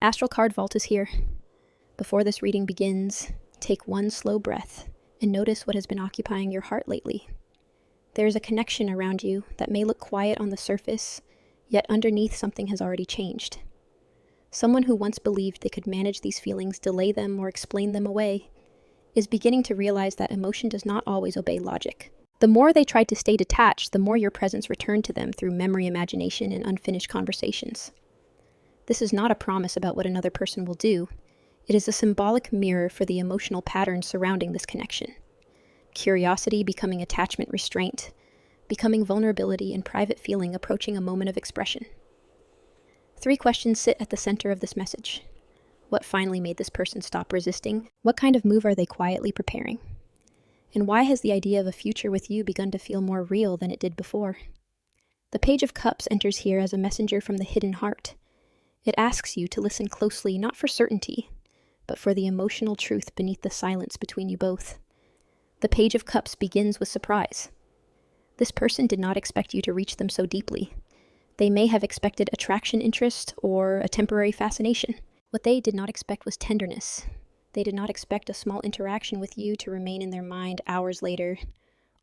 Astral Card Vault is here. Before this reading begins, take one slow breath and notice what has been occupying your heart lately. There is a connection around you that may look quiet on the surface, yet underneath something has already changed. Someone who once believed they could manage these feelings, delay them, or explain them away, is beginning to realize that emotion does not always obey logic. The more they tried to stay detached, the more your presence returned to them through memory, imagination, and unfinished conversations. This is not a promise about what another person will do. It is a symbolic mirror for the emotional patterns surrounding this connection. Curiosity becoming attachment restraint, becoming vulnerability and private feeling approaching a moment of expression. 3 questions sit at the center of this message. What finally made this person stop resisting? What kind of move are they quietly preparing? And why has the idea of a future with you begun to feel more real than it did before? The Page of Cups enters here as a messenger from the hidden heart. It asks you to listen closely, not for certainty, but for the emotional truth beneath the silence between you both. The Page of Cups begins with surprise. This person did not expect you to reach them so deeply. They may have expected attraction, interest, or a temporary fascination. What they did not expect was tenderness. They did not expect a small interaction with you to remain in their mind hours later,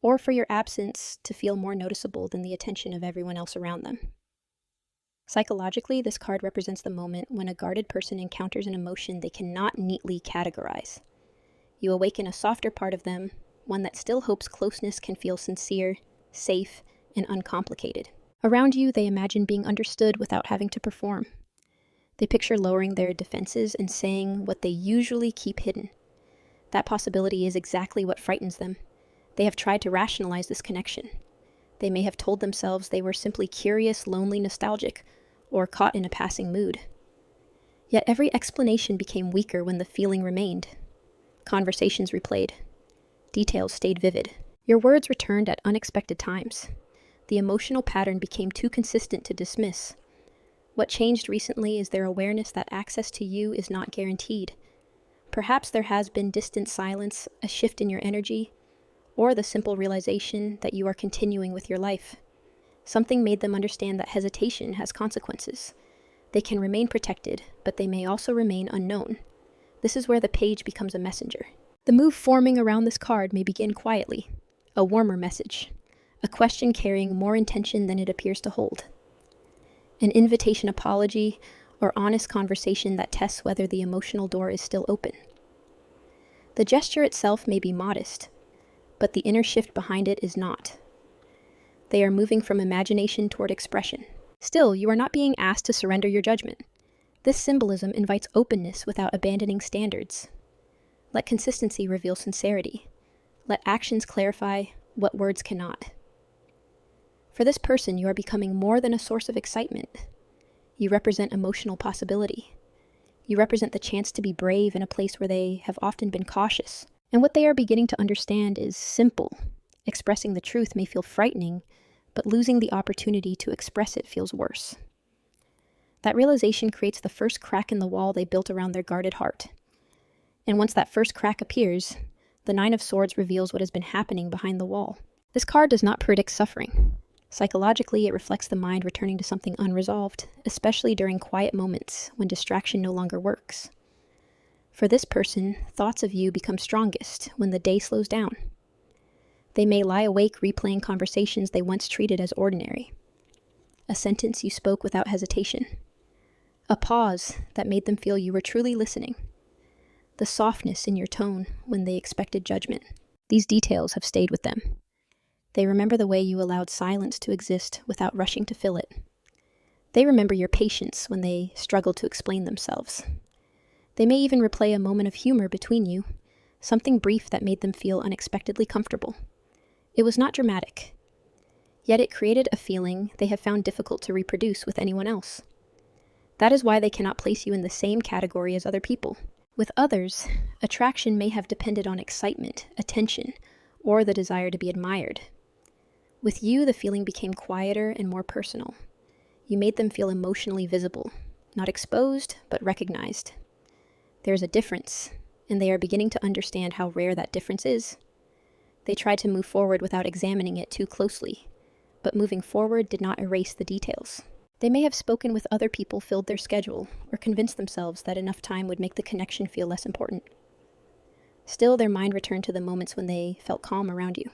or for your absence to feel more noticeable than the attention of everyone else around them. Psychologically, this card represents the moment when a guarded person encounters an emotion they cannot neatly categorize. You awaken a softer part of them, one that still hopes closeness can feel sincere, safe, and uncomplicated. Around you, they imagine being understood without having to perform. They picture lowering their defenses and saying what they usually keep hidden. That possibility is exactly what frightens them. They have tried to rationalize this connection. They may have told themselves they were simply curious, lonely, nostalgic, or caught in a passing mood. Yet every explanation became weaker when the feeling remained. Conversations replayed. Details stayed vivid. Your words returned at unexpected times. The emotional pattern became too consistent to dismiss. What changed recently is their awareness that access to you is not guaranteed. Perhaps there has been distant silence, a shift in your energy, or the simple realization that you are continuing with your life. Something made them understand that hesitation has consequences. They can remain protected, but they may also remain unknown. This is where the page becomes a messenger. The move forming around this card may begin quietly, a warmer message, a question carrying more intention than it appears to hold. An invitation apology or honest conversation that tests whether the emotional door is still open. The gesture itself may be modest, but the inner shift behind it is not. They are moving from imagination toward expression. Still, you are not being asked to surrender your judgment. This symbolism invites openness without abandoning standards. Let consistency reveal sincerity. Let actions clarify what words cannot. For this person, you are becoming more than a source of excitement. You represent emotional possibility. You represent the chance to be brave in a place where they have often been cautious. And what they are beginning to understand is simple. Expressing the truth may feel frightening, but losing the opportunity to express it feels worse. That realization creates the first crack in the wall they built around their guarded heart. And once that first crack appears, the 9 of Swords reveals what has been happening behind the wall. This card does not predict suffering. Psychologically, it reflects the mind returning to something unresolved, especially during quiet moments when distraction no longer works. For this person, thoughts of you become strongest when the day slows down. They may lie awake replaying conversations they once treated as ordinary. A sentence you spoke without hesitation. A pause that made them feel you were truly listening. The softness in your tone when they expected judgment. These details have stayed with them. They remember the way you allowed silence to exist without rushing to fill it. They remember your patience when they struggled to explain themselves. They may even replay a moment of humor between you, something brief that made them feel unexpectedly comfortable. It was not dramatic, yet it created a feeling they have found difficult to reproduce with anyone else. That is why they cannot place you in the same category as other people. With others, attraction may have depended on excitement, attention, or the desire to be admired. With you, the feeling became quieter and more personal. You made them feel emotionally visible, not exposed, but recognized. There is a difference, and they are beginning to understand how rare that difference is. They tried to move forward without examining it too closely, but moving forward did not erase the details. They may have spoken with other people, filled their schedule, or convinced themselves that enough time would make the connection feel less important. Still, their mind returned to the moments when they felt calm around you.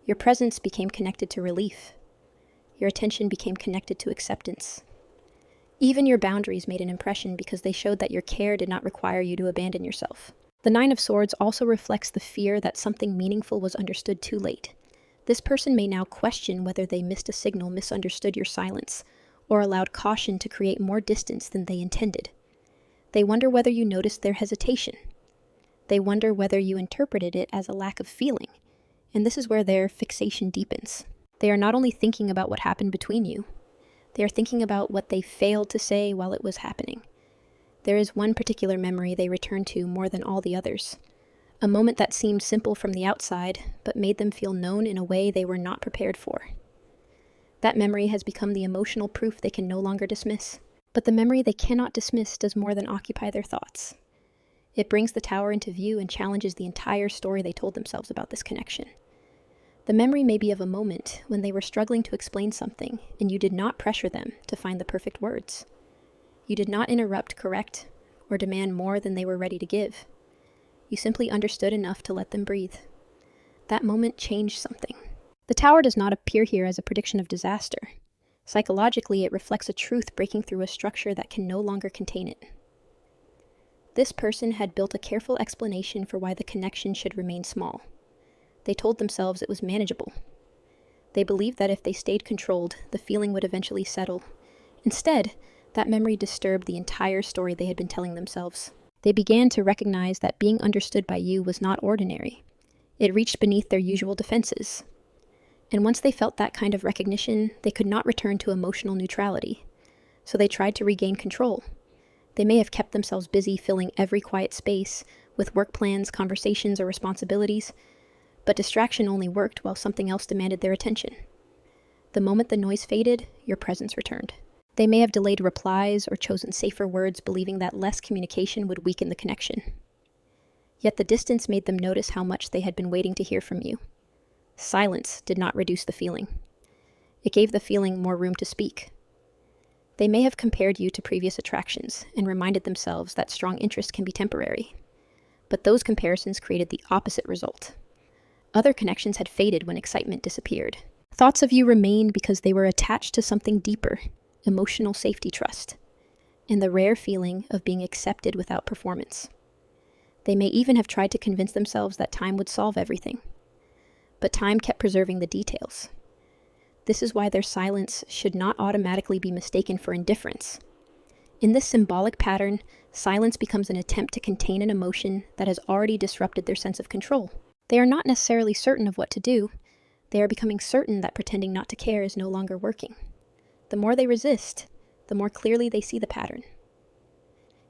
Your presence became connected to relief. Your attention became connected to acceptance. Even your boundaries made an impression because they showed that your care did not require you to abandon yourself. The Nine of Swords also reflects the fear that something meaningful was understood too late. This person may now question whether they missed a signal, misunderstood your silence, or allowed caution to create more distance than they intended. They wonder whether you noticed their hesitation. They wonder whether you interpreted it as a lack of feeling, and this is where their fixation deepens. They are not only thinking about what happened between you, they are thinking about what they failed to say while it was happening. There is one particular memory they return to more than all the others, a moment that seemed simple from the outside, but made them feel known in a way they were not prepared for. That memory has become the emotional proof they can no longer dismiss. But the memory they cannot dismiss does more than occupy their thoughts. It brings the tower into view and challenges the entire story they told themselves about this connection. The memory may be of a moment when they were struggling to explain something, and you did not pressure them to find the perfect words. You did not interrupt, correct, or demand more than they were ready to give. You simply understood enough to let them breathe. That moment changed something. The tower does not appear here as a prediction of disaster. Psychologically, it reflects a truth breaking through a structure that can no longer contain it. This person had built a careful explanation for why the connection should remain small. They told themselves it was manageable. They believed that if they stayed controlled, the feeling would eventually settle. Instead, that memory disturbed the entire story they had been telling themselves. They began to recognize that being understood by you was not ordinary. It reached beneath their usual defenses. And once they felt that kind of recognition, they could not return to emotional neutrality. So they tried to regain control. They may have kept themselves busy filling every quiet space with work plans, conversations, or responsibilities, but distraction only worked while something else demanded their attention. The moment the noise faded, your presence returned. They may have delayed replies or chosen safer words, believing that less communication would weaken the connection. Yet the distance made them notice how much they had been waiting to hear from you. Silence did not reduce the feeling. It gave the feeling more room to speak. They may have compared you to previous attractions and reminded themselves that strong interest can be temporary. But those comparisons created the opposite result. Other connections had faded when excitement disappeared. Thoughts of you remained because they were attached to something deeper, emotional safety trust, and the rare feeling of being accepted without performance. They may even have tried to convince themselves that time would solve everything. But time kept preserving the details. This is why their silence should not automatically be mistaken for indifference. In this symbolic pattern, silence becomes an attempt to contain an emotion that has already disrupted their sense of control. They are not necessarily certain of what to do. They are becoming certain that pretending not to care is no longer working. The more they resist, the more clearly they see the pattern.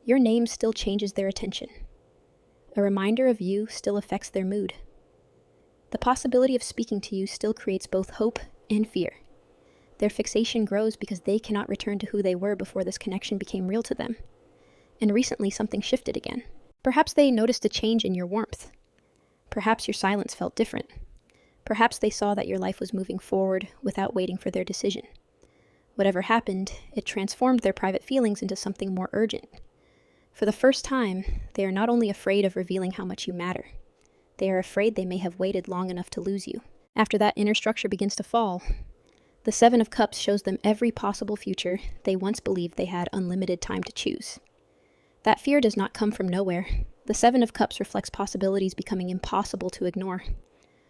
Your name still changes their attention. A reminder of you still affects their mood. The possibility of speaking to you still creates both hope and fear. Their fixation grows because they cannot return to who they were before this connection became real to them. And recently something shifted again. Perhaps they noticed a change in your warmth. Perhaps your silence felt different. Perhaps they saw that your life was moving forward without waiting for their decision. Whatever happened, it transformed their private feelings into something more urgent. For the first time, they are not only afraid of revealing how much you matter, they are afraid they may have waited long enough to lose you. After that inner structure begins to fall, the Seven of Cups shows them every possible future they once believed they had unlimited time to choose. That fear does not come from nowhere. The Seven of Cups reflects possibilities becoming impossible to ignore.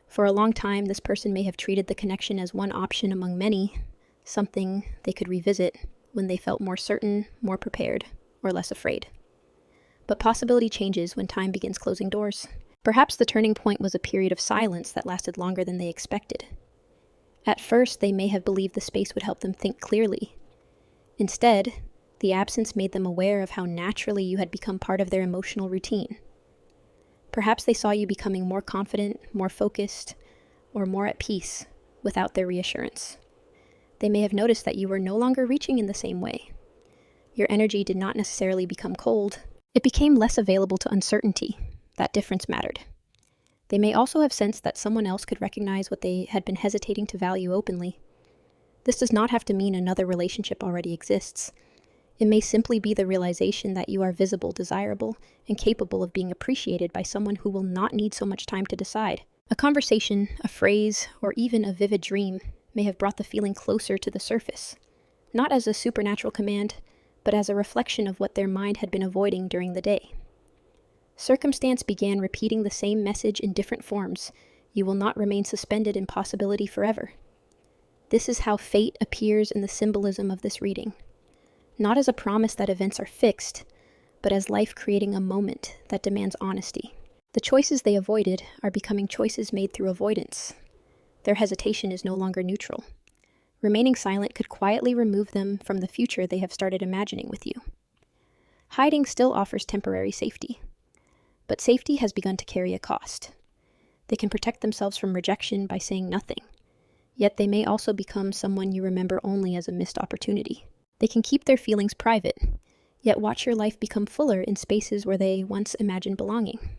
For a long time, this person may have treated the connection as one option among many, something they could revisit when they felt more certain, more prepared, or less afraid. But possibility changes when time begins closing doors. Perhaps the turning point was a period of silence that lasted longer than they expected. At first, they may have believed the space would help them think clearly. Instead, the absence made them aware of how naturally you had become part of their emotional routine. Perhaps they saw you becoming more confident, more focused, or more at peace without their reassurance. They may have noticed that you were no longer reaching in the same way. Your energy did not necessarily become cold. It became less available to uncertainty. That difference mattered. They may also have sensed that someone else could recognize what they had been hesitating to value openly. This does not have to mean another relationship already exists. It may simply be the realization that you are visible, desirable, and capable of being appreciated by someone who will not need so much time to decide. A conversation, a phrase, or even a vivid dream may have brought the feeling closer to the surface, not as a supernatural command, but as a reflection of what their mind had been avoiding during the day. Circumstance began repeating the same message in different forms. You will not remain suspended in possibility forever. This is how fate appears in the symbolism of this reading. Not as a promise that events are fixed, but as life creating a moment that demands honesty. The choices they avoided are becoming choices made through avoidance. Their hesitation is no longer neutral. Remaining silent could quietly remove them from the future they have started imagining with you. Hiding still offers temporary safety, but safety has begun to carry a cost. They can protect themselves from rejection by saying nothing, yet they may also become someone you remember only as a missed opportunity. They can keep their feelings private, yet watch your life become fuller in spaces where they once imagined belonging.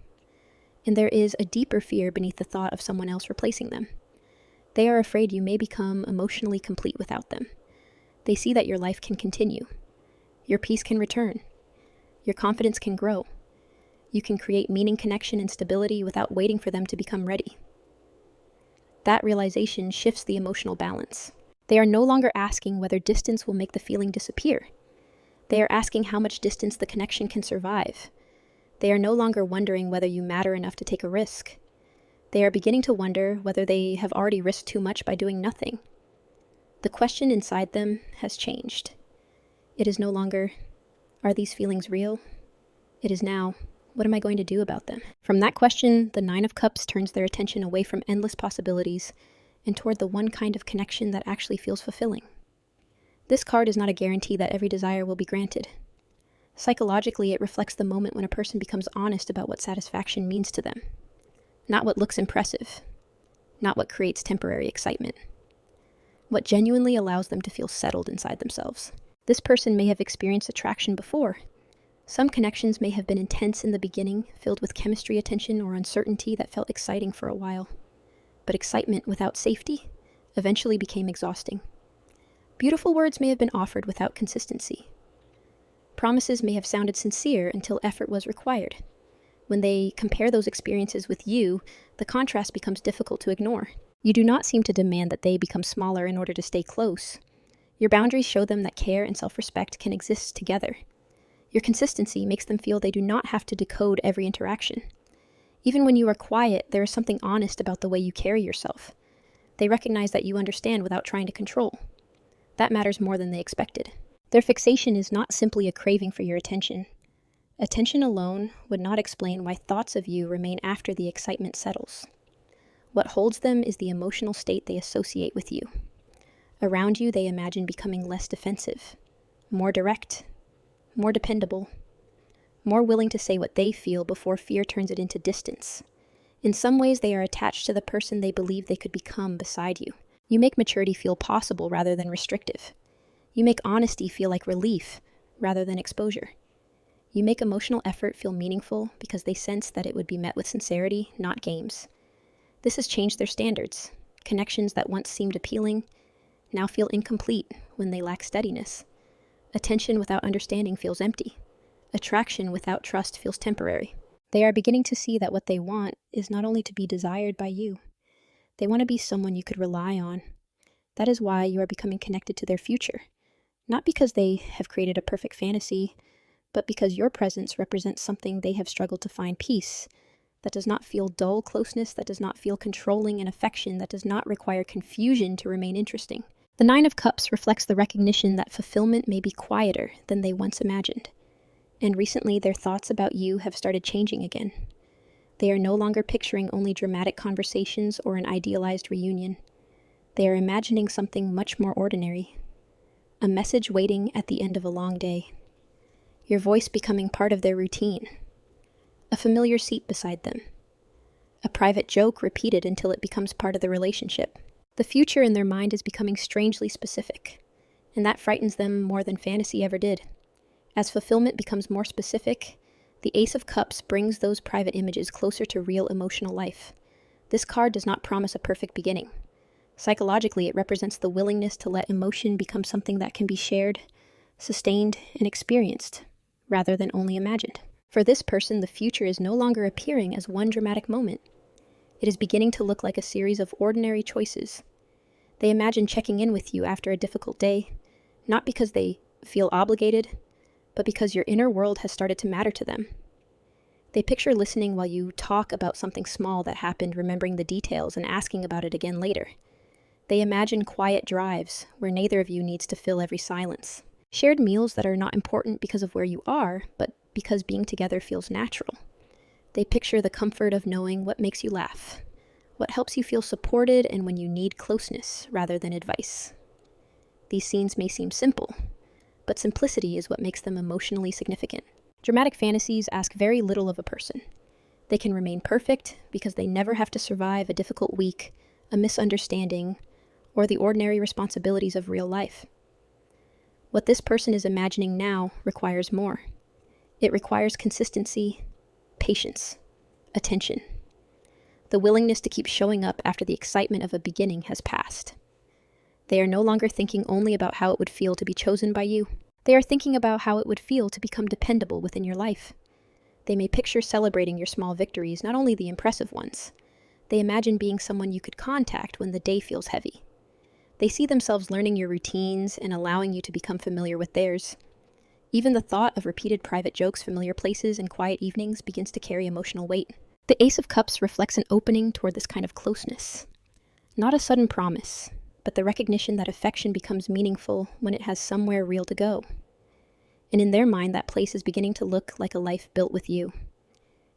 And there is a deeper fear beneath the thought of someone else replacing them. They are afraid you may become emotionally complete without them. They see that your life can continue. Your peace can return. Your confidence can grow. You can create meaning, connection, and stability without waiting for them to become ready. That realization shifts the emotional balance. They are no longer asking whether distance will make the feeling disappear. They are asking how much distance the connection can survive. They are no longer wondering whether you matter enough to take a risk. They are beginning to wonder whether they have already risked too much by doing nothing. The question inside them has changed. It is no longer, are these feelings real? It is now, what am I going to do about them? From that question, the Nine of Cups turns their attention away from endless possibilities and toward the one kind of connection that actually feels fulfilling. This card is not a guarantee that every desire will be granted. Psychologically, it reflects the moment when a person becomes honest about what satisfaction means to them. Not what looks impressive, not what creates temporary excitement. What genuinely allows them to feel settled inside themselves. This person may have experienced attraction before. Some connections may have been intense in the beginning, filled with chemistry, attention, or uncertainty that felt exciting for a while. But excitement without safety eventually became exhausting. Beautiful words may have been offered without consistency. Promises may have sounded sincere until effort was required. When they compare those experiences with you, the contrast becomes difficult to ignore. You do not seem to demand that they become smaller in order to stay close. Your boundaries show them that care and self-respect can exist together. Your consistency makes them feel they do not have to decode every interaction. Even when you are quiet, there is something honest about the way you carry yourself. They recognize that you understand without trying to control. That matters more than they expected. Their fixation is not simply a craving for your attention. Attention alone would not explain why thoughts of you remain after the excitement settles. What holds them is the emotional state they associate with you. Around you, they imagine becoming less defensive, more direct, more dependable, more willing to say what they feel before fear turns it into distance. In some ways, they are attached to the person they believe they could become beside you. You make maturity feel possible rather than restrictive. You make honesty feel like relief rather than exposure. You make emotional effort feel meaningful because they sense that it would be met with sincerity, not games. This has changed their standards. Connections that once seemed appealing now feel incomplete when they lack steadiness. Attention without understanding feels empty. Attraction without trust feels temporary. They are beginning to see that what they want is not only to be desired by you. They want to be someone you could rely on. That is why you are becoming connected to their future. Not because they have created a perfect fantasy, but because your presence represents something they have struggled to find peace, that does not feel dull closeness, that does not feel controlling and affection, that does not require confusion to remain interesting. The Nine of Cups reflects the recognition that fulfillment may be quieter than they once imagined. And recently, their thoughts about you have started changing again. They are no longer picturing only dramatic conversations or an idealized reunion. They are imagining something much more ordinary. A message waiting at the end of a long day. Your voice becoming part of their routine. A familiar seat beside them. A private joke repeated until it becomes part of the relationship. The future in their mind is becoming strangely specific, and that frightens them more than fantasy ever did. As fulfillment becomes more specific, the Ace of Cups brings those private images closer to real emotional life. This card does not promise a perfect beginning. Psychologically, it represents the willingness to let emotion become something that can be shared, sustained, and experienced, rather than only imagined. For this person, the future is no longer appearing as one dramatic moment. It is beginning to look like a series of ordinary choices. They imagine checking in with you after a difficult day, not because they feel obligated, but because your inner world has started to matter to them. They picture listening while you talk about something small that happened, remembering the details and asking about it again later. They imagine quiet drives where neither of you needs to fill every silence. Shared meals that are not important because of where you are, but because being together feels natural. They picture the comfort of knowing what makes you laugh, what helps you feel supported, and when you need closeness rather than advice. These scenes may seem simple, but simplicity is what makes them emotionally significant. Dramatic fantasies ask very little of a person. They can remain perfect because they never have to survive a difficult week, a misunderstanding, or the ordinary responsibilities of real life. What this person is imagining now requires more. It requires consistency, patience, attention, the willingness to keep showing up after the excitement of a beginning has passed. They are no longer thinking only about how it would feel to be chosen by you. They are thinking about how it would feel to become dependable within your life. They may picture celebrating your small victories, not only the impressive ones. They imagine being someone you could contact when the day feels heavy. They see themselves learning your routines and allowing you to become familiar with theirs. Even the thought of repeated private jokes, familiar places, and quiet evenings begins to carry emotional weight. The Ace of Cups reflects an opening toward this kind of closeness. Not a sudden promise, but the recognition that affection becomes meaningful when it has somewhere real to go. And in their mind, that place is beginning to look like a life built with you.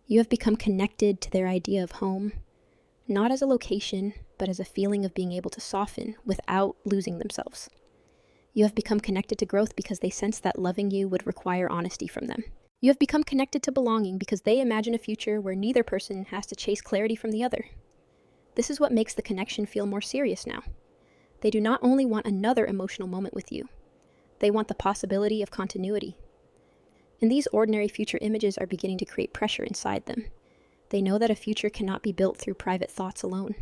You have become connected to their idea of home, not as a location, but as a feeling of being able to soften without losing themselves. You have become connected to growth because they sense that loving you would require honesty from them. You have become connected to belonging because they imagine a future where neither person has to chase clarity from the other. This is what makes the connection feel more serious now. They do not only want another emotional moment with you, they want the possibility of continuity. And these ordinary future images are beginning to create pressure inside them. They know that a future cannot be built through private thoughts alone.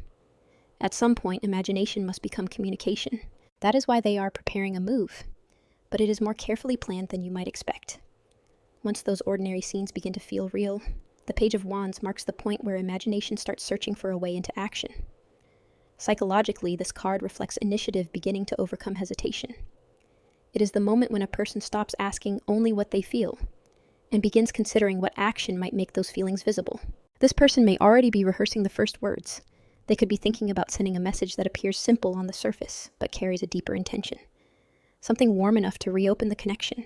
At some point, imagination must become communication. That is why they are preparing a move, but it is more carefully planned than you might expect. Once those ordinary scenes begin to feel real, the Page of Wands marks the point where imagination starts searching for a way into action. Psychologically, this card reflects initiative beginning to overcome hesitation. It is the moment when a person stops asking only what they feel and begins considering what action might make those feelings visible. This person may already be rehearsing the first words. They could be thinking about sending a message that appears simple on the surface, but carries a deeper intention. Something warm enough to reopen the connection.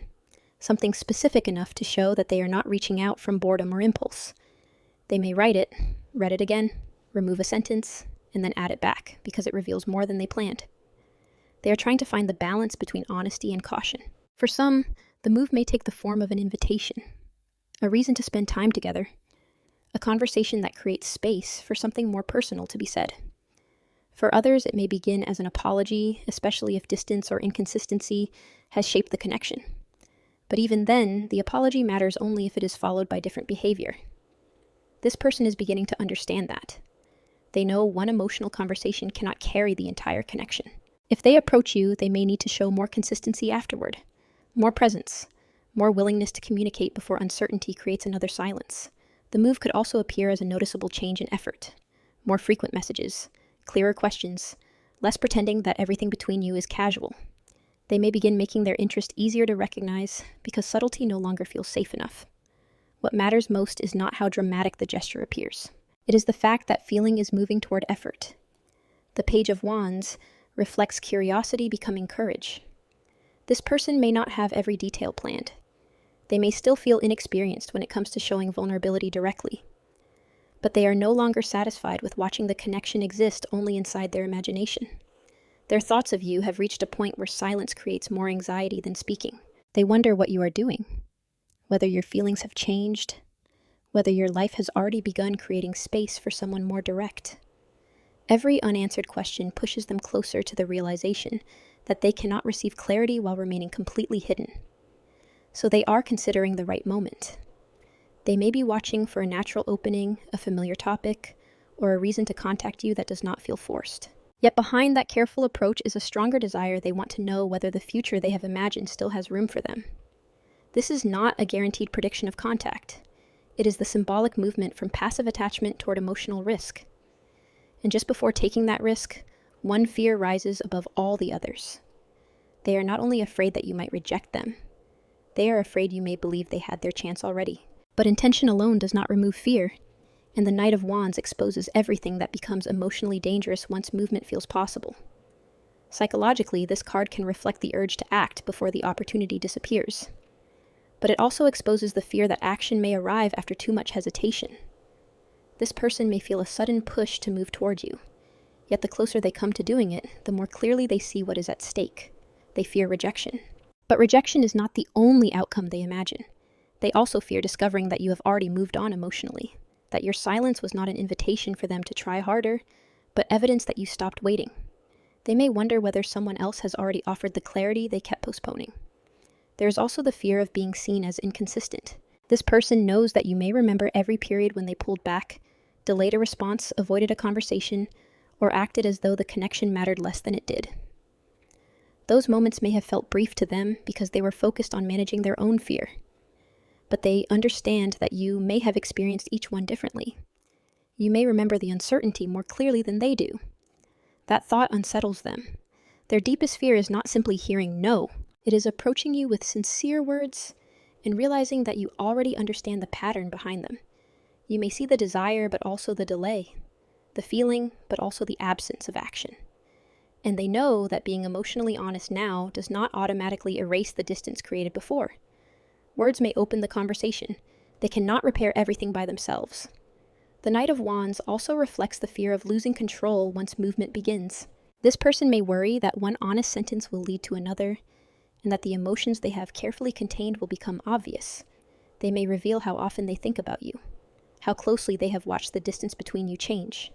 Something specific enough to show that they are not reaching out from boredom or impulse. They may write it, read it again, remove a sentence, and then add it back, because it reveals more than they planned. They are trying to find the balance between honesty and caution. For some, the move may take the form of an invitation, a reason to spend time together, a conversation that creates space for something more personal to be said. For others, it may begin as an apology, especially if distance or inconsistency has shaped the connection. But even then, the apology matters only if it is followed by different behavior. This person is beginning to understand that. They know one emotional conversation cannot carry the entire connection. If they approach you, they may need to show more consistency afterward, more presence, more willingness to communicate before uncertainty creates another silence. The move could also appear as a noticeable change in effort, more frequent messages, clearer questions, less pretending that everything between you is casual. They may begin making their interest easier to recognize because subtlety no longer feels safe enough. What matters most is not how dramatic the gesture appears. It is the fact that feeling is moving toward effort. The Page of Wands reflects curiosity becoming courage. This person may not have every detail planned. They may still feel inexperienced when it comes to showing vulnerability directly. But they are no longer satisfied with watching the connection exist only inside their imagination. Their thoughts of you have reached a point where silence creates more anxiety than speaking. They wonder what you are doing, whether your feelings have changed, whether your life has already begun creating space for someone more direct. Every unanswered question pushes them closer to the realization that they cannot receive clarity while remaining completely hidden. So they are considering the right moment. They may be watching for a natural opening, a familiar topic, or a reason to contact you that does not feel forced. Yet behind that careful approach is a stronger desire. They want to know whether the future they have imagined still has room for them. This is not a guaranteed prediction of contact. It is the symbolic movement from passive attachment toward emotional risk. And just before taking that risk, one fear rises above all the others. They are not only afraid that you might reject them, they are afraid you may believe they had their chance already. But intention alone does not remove fear, and the Knight of Wands exposes everything that becomes emotionally dangerous once movement feels possible. Psychologically, this card can reflect the urge to act before the opportunity disappears. But it also exposes the fear that action may arrive after too much hesitation. This person may feel a sudden push to move toward you, yet the closer they come to doing it, the more clearly they see what is at stake. They fear rejection. But rejection is not the only outcome they imagine. They also fear discovering that you have already moved on emotionally, that your silence was not an invitation for them to try harder, but evidence that you stopped waiting. They may wonder whether someone else has already offered the clarity they kept postponing. There is also the fear of being seen as inconsistent. This person knows that you may remember every period when they pulled back, delayed a response, avoided a conversation, or acted as though the connection mattered less than it did. Those moments may have felt brief to them because they were focused on managing their own fear. But they understand that you may have experienced each one differently. You may remember the uncertainty more clearly than they do. That thought unsettles them. Their deepest fear is not simply hearing no. It is approaching you with sincere words and realizing that you already understand the pattern behind them. You may see the desire, but also the delay, the feeling, but also the absence of action. And they know that being emotionally honest now does not automatically erase the distance created before. Words may open the conversation. They cannot repair everything by themselves. The Knight of Wands also reflects the fear of losing control once movement begins. This person may worry that one honest sentence will lead to another, and that the emotions they have carefully contained will become obvious. They may reveal how often they think about you, how closely they have watched the distance between you change,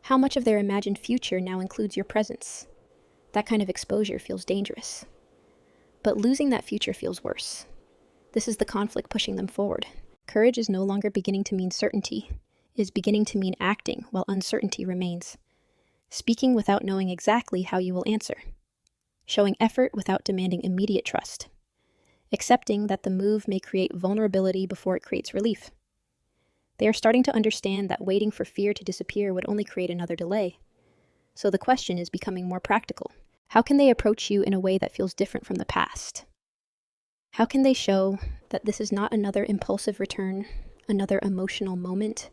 how much of their imagined future now includes your presence. That kind of exposure feels dangerous. But losing that future feels worse. This is the conflict pushing them forward. Courage is no longer beginning to mean certainty. It is beginning to mean acting while uncertainty remains. Speaking without knowing exactly how you will answer. Showing effort without demanding immediate trust. Accepting that the move may create vulnerability before it creates relief. They are starting to understand that waiting for fear to disappear would only create another delay. So the question is becoming more practical. How can they approach you in a way that feels different from the past? How can they show that this is not another impulsive return, another emotional moment,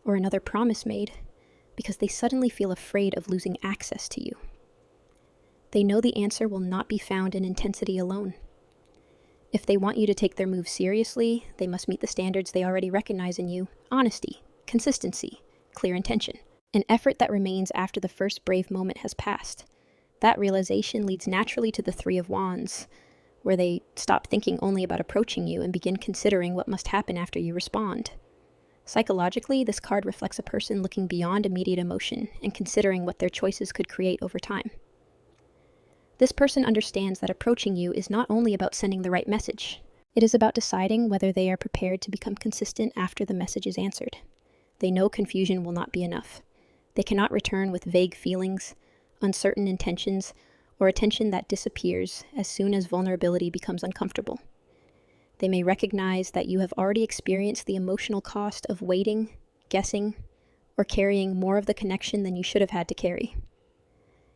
or another promise made, because they suddenly feel afraid of losing access to you? They know the answer will not be found in intensity alone. If they want you to take their move seriously, they must meet the standards they already recognize in you: honesty, consistency, clear intention, an effort that remains after the first brave moment has passed. That realization leads naturally to the Three of Wands, where they stop thinking only about approaching you and begin considering what must happen after you respond. Psychologically, this card reflects a person looking beyond immediate emotion and considering what their choices could create over time. This person understands that approaching you is not only about sending the right message. It is about deciding whether they are prepared to become consistent after the message is answered. They know confusion will not be enough. They cannot return with vague feelings, uncertain intentions, or attention that disappears as soon as vulnerability becomes uncomfortable. They may recognize that you have already experienced the emotional cost of waiting, guessing, or carrying more of the connection than you should have had to carry.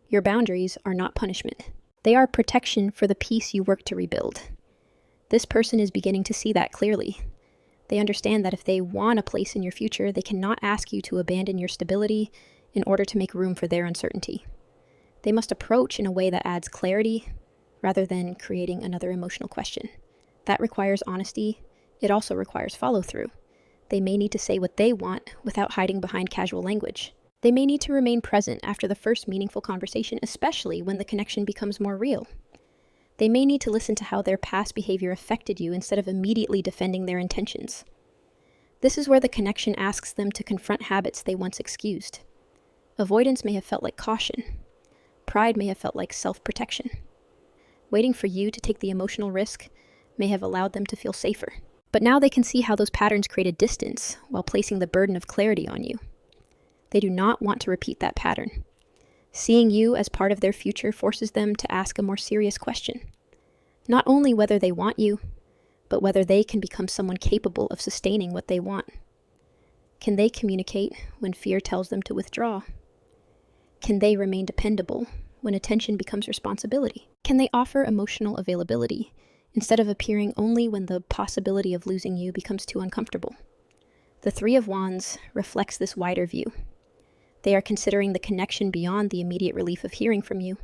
Your boundaries are not punishment. They are protection for the peace you work to rebuild. This person is beginning to see that clearly. They understand that if they want a place in your future, they cannot ask you to abandon your stability in order to make room for their uncertainty. They must approach in a way that adds clarity rather than creating another emotional question. That requires honesty. It also requires follow-through. They may need to say what they want without hiding behind casual language. They may need to remain present after the first meaningful conversation, especially when the connection becomes more real. They may need to listen to how their past behavior affected you instead of immediately defending their intentions. This is where the connection asks them to confront habits they once excused. Avoidance may have felt like caution. Pride may have felt like self-protection. Waiting for you to take the emotional risk may have allowed them to feel safer. But now they can see how those patterns created distance while placing the burden of clarity on you. They do not want to repeat that pattern. Seeing you as part of their future forces them to ask a more serious question. Not only whether they want you, but whether they can become someone capable of sustaining what they want. Can they communicate when fear tells them to withdraw? Can they remain dependable when attention becomes responsibility? Can they offer emotional availability instead of appearing only when the possibility of losing you becomes too uncomfortable? The Three of Wands reflects this wider view. They are considering the connection beyond the immediate relief of hearing from you.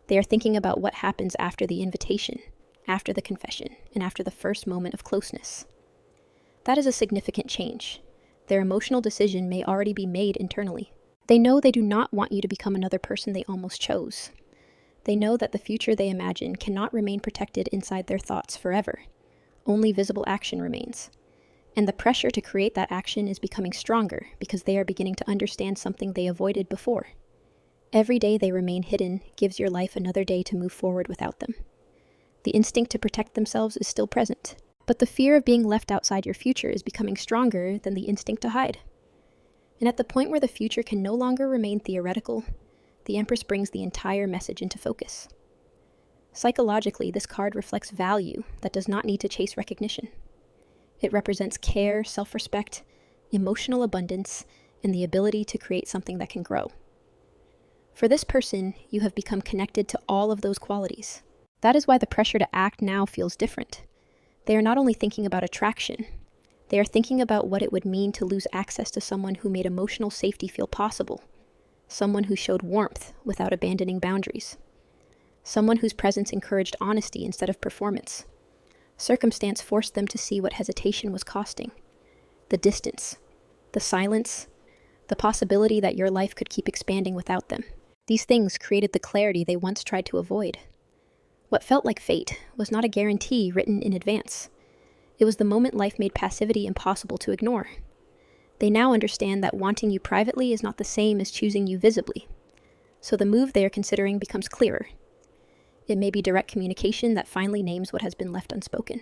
They are thinking about what happens after the invitation, after the confession, and after the first moment of closeness. That is a significant change. Their emotional decision may already be made internally. They know they do not want you to become another person they almost chose. They know that the future they imagine cannot remain protected inside their thoughts forever. Only visible action remains. And the pressure to create that action is becoming stronger because they are beginning to understand something they avoided before. Every day they remain hidden gives your life another day to move forward without them. The instinct to protect themselves is still present, but the fear of being left outside your future is becoming stronger than the instinct to hide. And at the point where the future can no longer remain theoretical, the Empress brings the entire message into focus. Psychologically, this card reflects value that does not need to chase recognition. It represents care, self-respect, emotional abundance, and the ability to create something that can grow. For this person, you have become connected to all of those qualities. That is why the pressure to act now feels different. They are not only thinking about attraction, they are thinking about what it would mean to lose access to someone who made emotional safety feel possible, someone who showed warmth without abandoning boundaries, someone whose presence encouraged honesty instead of performance. Circumstance forced them to see what hesitation was costing: the distance, the silence, the possibility that your life could keep expanding without them. These things created the clarity they once tried to avoid. What felt like fate was not a guarantee written in advance. It was the moment life made passivity impossible to ignore. They now understand that wanting you privately is not the same as choosing you visibly. So the move they are considering becomes clearer. It may be direct communication that finally names what has been left unspoken.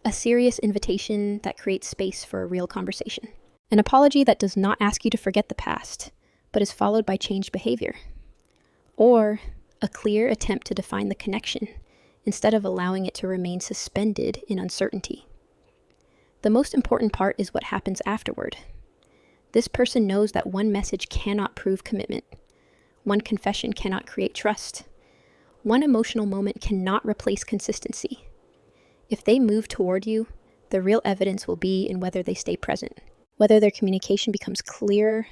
A serious invitation that creates space for a real conversation. An apology that does not ask you to forget the past, but is followed by changed behavior. Or a clear attempt to define the connection, instead of allowing it to remain suspended in uncertainty. The most important part is what happens afterward. This person knows that one message cannot prove commitment. One confession cannot create trust. One emotional moment cannot replace consistency. If they move toward you, the real evidence will be in whether they stay present, whether their communication becomes clearer,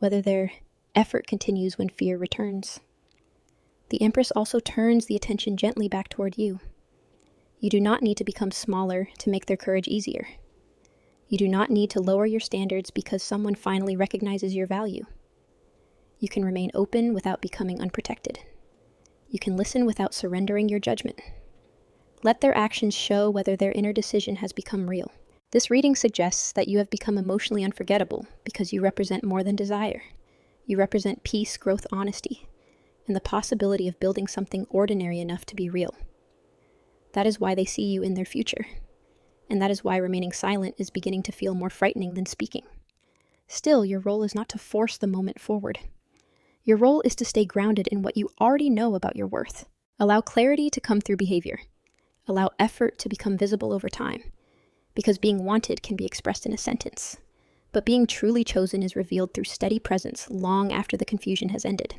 whether their effort continues when fear returns. The Empress also turns the attention gently back toward you. You do not need to become smaller to make their courage easier. You do not need to lower your standards because someone finally recognizes your value. You can remain open without becoming unprotected. You can listen without surrendering your judgment. Let their actions show whether their inner decision has become real. This reading suggests that you have become emotionally unforgettable because you represent more than desire. You represent peace, growth, honesty, and the possibility of building something ordinary enough to be real. That is why they see you in their future, and that is why remaining silent is beginning to feel more frightening than speaking. Still, your role is not to force the moment forward. Your role is to stay grounded in what you already know about your worth. Allow clarity to come through behavior. Allow effort to become visible over time, because being wanted can be expressed in a sentence, but being truly chosen is revealed through steady presence long after the confusion has ended.